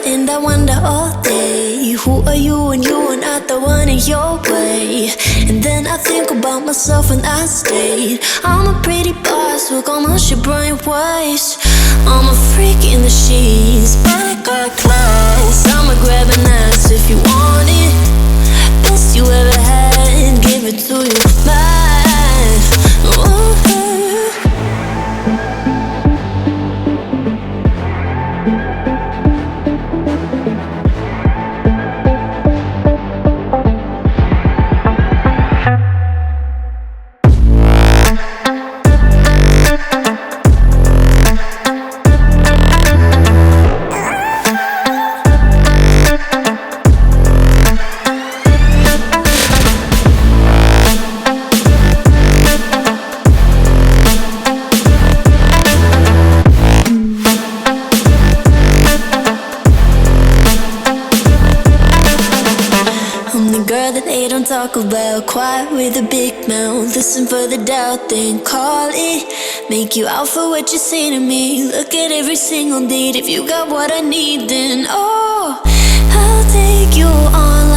and I wonder all day, who are you when you are not the one in your way? And then I think about myself and I state, I'm a pretty boss with almost your brain waves. I'm a freak in the sheets, but I got class. I'ma grab an ass if you want it. Best you ever had, give it to you bad. Ooh. Talk about quiet with a big mouth. Listen for the doubt, then call it. Make you out for what you say to me. Look at every single date. If you got what I need, then oh, I'll take you on like